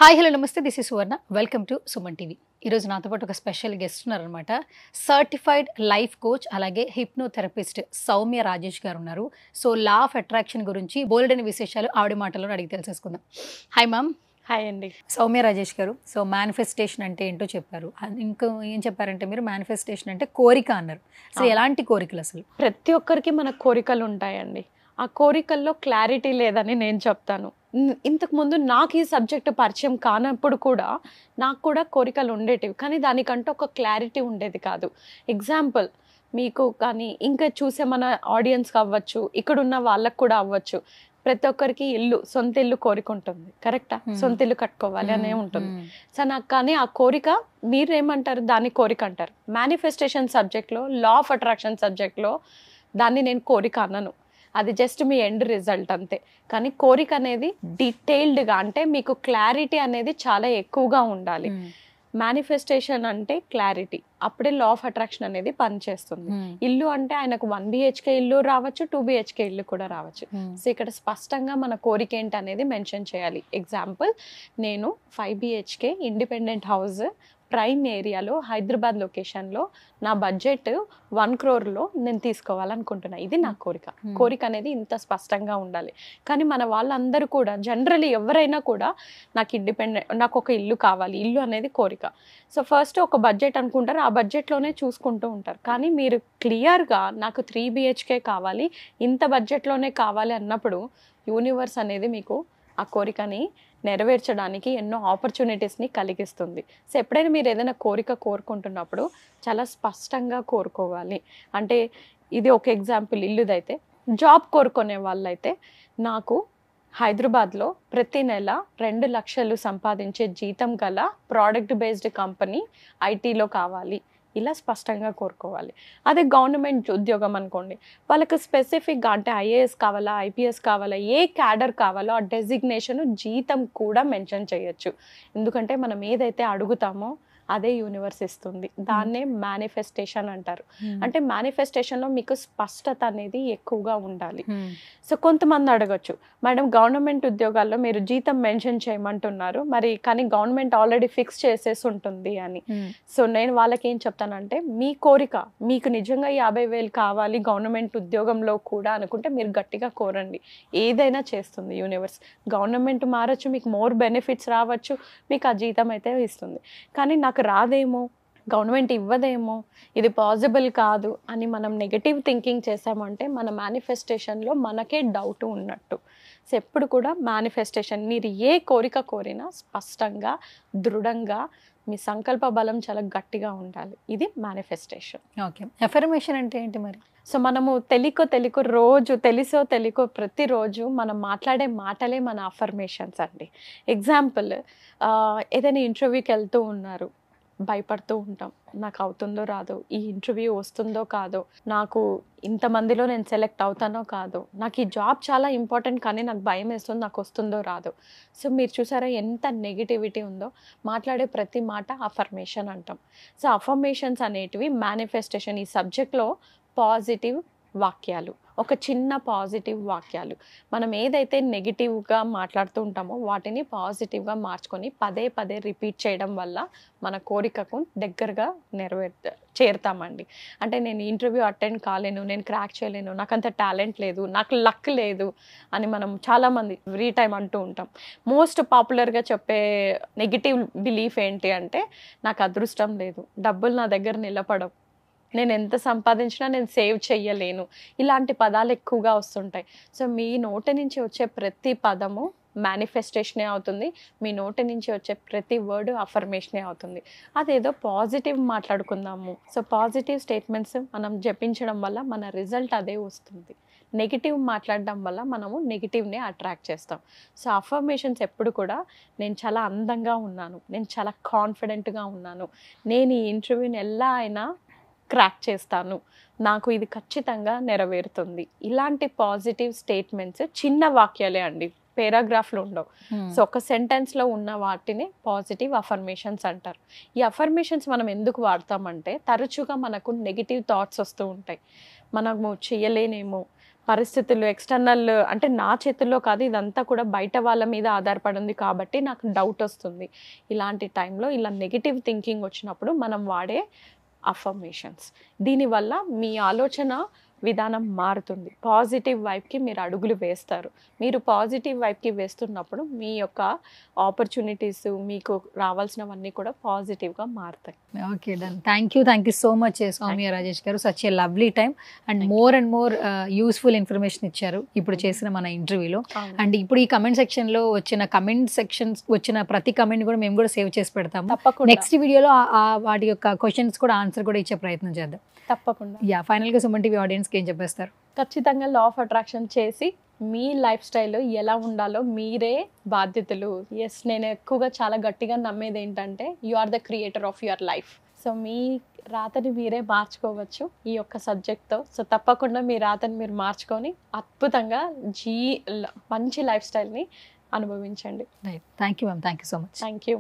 Hi hello నమస్తే this is Suvarna welcome to Suman TV. ఈరోజు నాతో పాటు ఒక స్పెషల్ గెస్ట్ ఉన్నారనమాట. సర్టిఫైడ్ లైఫ్ కోచ్ అలాగే హిప్నోథెరపిస్ట్ సౌమ్య రాజేష్ గారు ఉన్నారు. సో లా ఆఫ్ అట్రాక్షన్ గురించి బోల్డని విశేషాలు ఆవిడ మాటల్లో అడిగి తెలుసుకుందాం. Hi ma'am. హాయ్ అండి. సౌమ్య రాజేష్ గారు, సో మేనిఫెస్టేషన్ అంటే ఏంటో చెప్పారు. ఇంకో ఏం చెప్పారంటే మీరు మేనిఫెస్టేషన్ అంటే కోరిక అన్నారు. సో ఎలాంటి కోరికలు అసలు? ప్రతి ఒక్కరికి మన కోరికలు ఉంటాయండి. ఆ కోరికల్లో క్లారిటీ లేదని నేను చెప్తాను. ఇంతకుముందు నాకు ఈ సబ్జెక్ట్ పరిచయం కానప్పుడు కూడా నాకు కూడా కోరికలు ఉండేటివి, కానీ దానికంటే ఒక క్లారిటీ ఉండేది కాదు. ఎగ్జాంపుల్ మీకు కానీ ఇంకా చూసే మన ఆడియన్స్కి అవ్వచ్చు, ఇక్కడ ఉన్న వాళ్ళకు కూడా అవ్వచ్చు. ప్రతి ఒక్కరికి ఇల్లు, సొంత ఇల్లు కోరిక ఉంటుంది, కరెక్టా? సొంత ఇల్లు కట్టుకోవాలి అనే ఉంటుంది. సో నాకు కానీ ఆ కోరిక మీరేమంటారు, దాన్ని కోరిక అంటారు. మేనిఫెస్టేషన్ సబ్జెక్ట్లో, లా ఆఫ్ అట్రాక్షన్ సబ్జెక్ట్లో దాన్ని నేను కోరిక అన్నను. అది జస్ట్ మీ ఎండ్ రిజల్ట్ అంతే. కానీ కోరిక అనేది డీటెయిల్డ్గా, అంటే మీకు క్లారిటీ అనేది చాలా ఎక్కువగా ఉండాలి. మేనిఫెస్టేషన్ అంటే క్లారిటీ, అప్పుడే లా ఆఫ్ అట్రాక్షన్ అనేది పనిచేస్తుంది. ఇల్లు అంటే ఆయనకు 1 BHK ఇల్లు రావచ్చు, 2 BHK ఇల్లు కూడా రావచ్చు. సో ఇక్కడ స్పష్టంగా మన కోరిక ఏంటి అనేది మెన్షన్ చేయాలి. ఎగ్జాంపుల్, నేను 5 BHK ఇండిపెండెంట్ హౌస్ ప్రైమ్ ఏరియాలో హైదరాబాద్ లొకేషన్లో నా బడ్జెట్ 1 crore నేను తీసుకోవాలనుకుంటున్నా. ఇది నా కోరిక. కోరిక అనేది ఇంత స్పష్టంగా ఉండాలి. కానీ మన వాళ్ళందరూ కూడా జనరలీ ఎవరైనా కూడా నాకు ఒక ఇల్లు కావాలి, ఇల్లు అనేది కోరిక. సో ఫస్ట్ ఒక బడ్జెట్ అనుకుంటారు, ఆ బడ్జెట్లోనే చూసుకుంటూ ఉంటారు. కానీ మీరు క్లియర్గా నాకు 3 BHK కావాలి, ఇంత బడ్జెట్లోనే కావాలి అన్నప్పుడు యూనివర్స్ అనేది మీకు ఆ కోరికని నెరవేర్చడానికి ఎన్నో ఆపర్చునిటీస్ని కలిగిస్తుంది. సో ఎప్పుడైనా మీరు ఏదైనా కోరిక కోరుకుంటున్నప్పుడు చాలా స్పష్టంగా కోరుకోవాలి. అంటే ఇది ఒక ఎగ్జాంపుల్ ఇల్లుదైతే. జాబ్ కోరుకునే వాళ్ళైతే నాకు హైదరాబాద్లో ప్రతి నెల 2 లక్షలు సంపాదించే జీతం గల ప్రోడక్ట్ బేస్డ్ కంపెనీ ఐటీలో కావాలి, ఇలా స్పష్టంగా కోరుకోవాలి. అదే గవర్నమెంట్ ఉద్యోగం అనుకోండి, వాళ్ళకి స్పెసిఫిక్గా అంటే IAS కావాలా, IPS కావాలా, ఏ క్యాడర్ కావాలో ఆ డెసిగ్నేషన్, జీతం కూడా మెన్షన్ చేయొచ్చు. ఎందుకంటే మనం ఏదైతే అడుగుతామో అదే యూనివర్స్ ఇస్తుంది. దాన్నే మేనిఫెస్టేషన్ అంటారు. అంటే మేనిఫెస్టేషన్లో మీకు స్పష్టత అనేది ఎక్కువగా ఉండాలి. సో కొంతమంది అడగచ్చు, మేడం గవర్నమెంట్ ఉద్యోగాల్లో మీరు జీతం మెన్షన్ చేయమంటున్నారు, మరి కానీ గవర్నమెంట్ ఆల్రెడీ ఫిక్స్ చేసేసి ఉంటుంది అని. సో నేను వాళ్ళకి ఏం చెప్తానంటే, మీ కోరిక మీకు నిజంగా 50,000 కావాలి గవర్నమెంట్ ఉద్యోగంలో కూడా అనుకుంటే మీరు గట్టిగా కోరండి, ఏదైనా చేస్తుంది యూనివర్స్. గవర్నమెంట్ మారచ్చు, మీకు మోర్ బెనిఫిట్స్ రావచ్చు, మీకు ఆ జీతం అయితే ఇస్తుంది. కానీ నాకు రాదేమో, గవర్నమెంట్ ఇవ్వదేమో, ఇది పాసిబుల్ కాదు అని మనం నెగటివ్ థింకింగ్ చేసామంటే మన మేనిఫెస్టేషన్లో మనకే డౌట్ ఉన్నట్టు. సో ఎప్పుడు కూడా మేనిఫెస్టేషన్ మీరు ఏ కోరిక కోరినా స్పష్టంగా, దృఢంగా, మీ సంకల్ప బలం చాలా గట్టిగా ఉండాలి. ఇది మేనిఫెస్టేషన్. ఓకే, అఫర్మేషన్ అంటే ఏంటి మరి? సో మనము తెలియకో రోజు, తెలియకో ప్రతిరోజు మనం మాట్లాడే మాటలే మన అఫర్మేషన్స్ అండి. ఎగ్జాంపుల్, ఏదైనా ఇంటర్వ్యూకి వెళ్తూ ఉన్నారు, భయపడుతూ ఉంటాం, నాకు అవుతుందో రాదో, ఈ ఇంటర్వ్యూ వస్తుందో కాదో, నాకు ఇంతమందిలో నేను సెలెక్ట్ అవుతానో కాదో, నాకు ఈ జాబ్ చాలా ఇంపార్టెంట్ కానీ నాకు భయం వేస్తుంది, నాకు వస్తుందో రాదో. సో మీరు చూసారా ఎంత నెగిటివిటీ ఉందో. మాట్లాడే ప్రతి మాట అఫర్మేషన్ అంటాం. సో అఫర్మేషన్స్ అనేటివి మేనిఫెస్టేషన్ ఈ సబ్జెక్ట్లో పాజిటివ్ వాక్యాలు, ఒక చిన్న పాజిటివ్ వాక్యాలు. మనం ఏదైతే నెగిటివ్గా మాట్లాడుతూ ఉంటామో వాటిని పాజిటివ్గా మార్చుకొని పదే పదే రిపీట్ చేయడం వల్ల మన కోరికకు దగ్గరగా చేరుతామండి. అంటే నేను ఇంటర్వ్యూ అటెండ్ కాలేను, నేను క్రాక్ చేయలేను, నాకు అంత టాలెంట్ లేదు, నాకు లక్ లేదు అని మనం చాలామంది ఫ్రీ టైం అంటూ ఉంటాం. మోస్ట్ పాపులర్గా చెప్పే నెగిటివ్ బిలీఫ్ ఏంటి అంటే, నాకు అదృష్టం లేదు, డబ్బులు నా దగ్గర నిలబడవు, నేను ఎంత సంపాదించినా నేను సేవ్ చెయ్యలేను, ఇలాంటి పదాలు ఎక్కువగా వస్తుంటాయి. సో మీ నోటి నుంచి వచ్చే ప్రతి పదము మేనిఫెస్టేషనే అవుతుంది, మీ నోటి నుంచి వచ్చే ప్రతి వర్డ్ అఫర్మేషనే అవుతుంది. అదేదో పాజిటివ్ మాట్లాడుకుందాము. సో పాజిటివ్ స్టేట్మెంట్స్ మనం జపించడం వల్ల మన రిజల్ట్ అదే వస్తుంది. నెగిటివ్ మాట్లాడడం వల్ల మనము నెగిటివ్ని అట్రాక్ట్ చేస్తాం. సో అఫర్మేషన్స్ ఎప్పుడు కూడా, నేను చాలా అందంగా ఉన్నాను, నేను చాలా కాన్ఫిడెంట్గా ఉన్నాను, నేను ఈ ఇంటర్వ్యూని ఎలా అయినా క్రాక్ చేస్తాను, నాకు ఇది ఖచ్చితంగా నెరవేరుతుంది, ఇలాంటి పాజిటివ్ స్టేట్మెంట్స్ చిన్న వాక్యాలే అండి, పేరాగ్రాఫ్లు ఉండవు. సో ఒక సెంటెన్స్లో ఉన్న వాటిని పాజిటివ్ అఫర్మేషన్స్ అంటారు. ఈ అఫర్మేషన్స్ మనం ఎందుకు వాడతామంటే, తరచుగా మనకు నెగిటివ్ థాట్స్ వస్తూ ఉంటాయి. మనము చేయలేనేమో, పరిస్థితులు ఎక్స్టర్నల్ అంటే నా చేతుల్లో కాదు, ఇదంతా కూడా బయట వాళ్ళ మీద ఆధారపడింది కాబట్టి నాకు డౌట్ వస్తుంది. ఇలాంటి టైంలో ఇలా నెగిటివ్ థింకింగ్ వచ్చినప్పుడు మనం వాడే అఫర్మేషన్స్, దీనివల్ల మీ ఆలోచన విధానం మారుతుంది. పాజిటివ్ వైపుకి మీరు అడుగులు వేస్తారు. మీరు పాజిటివ్ వైపుకి వేస్తున్నప్పుడు మీ యొక్క ఆపర్చునిటీస్, మీకు రావాల్సినవన్నీ కూడా పాజిటివ్గా మారుతాయి. Okay, done. Thank you so much Soumya Rajesh గారు. Such a lovely time and more useful information ఇచ్చారు ఇప్పుడు చేసిన మన ఇంటర్వ్యూలో. అండ్ ఇప్పుడు ఈ కమెంట్ సెక్షన్లో వచ్చిన ప్రతి కమెంట్ కూడా మేము కూడా సేవ్ చేసి పెడతాము. తప్పకుండా నెక్స్ట్ వీడియోలో వాటి యొక్క క్వశ్చన్స్ కూడా ఆన్సర్ కూడా ఇచ్చే ప్రయత్నం చేద్దాం. తప్పకుండా. ఫైనల్గా సుమన్ టీవీ ఆడియన్స్కి ఏం చెప్పేస్తారు? ఖచ్చితంగా లా ఆఫ్ అట్రాక్షన్ చేసి మీ లైఫ్ స్టైల్ ఎలా ఉండాలో మీరే బాధ్యతలు. ఎస్, నేను ఎక్కువగా చాలా గట్టిగా నమ్మేది ఏంటంటే you are the creator of your life. So మీ రాతని మీరే మార్చుకోవచ్చు ఈ యొక్క సబ్జెక్ట్తో. సో తప్పకుండా మీ రాతని మీరు మార్చుకొని అద్భుతంగా మంచి లైఫ్ స్టైల్ని అనుభవించండి. Thank you ma'am, thank you so much. Thank you.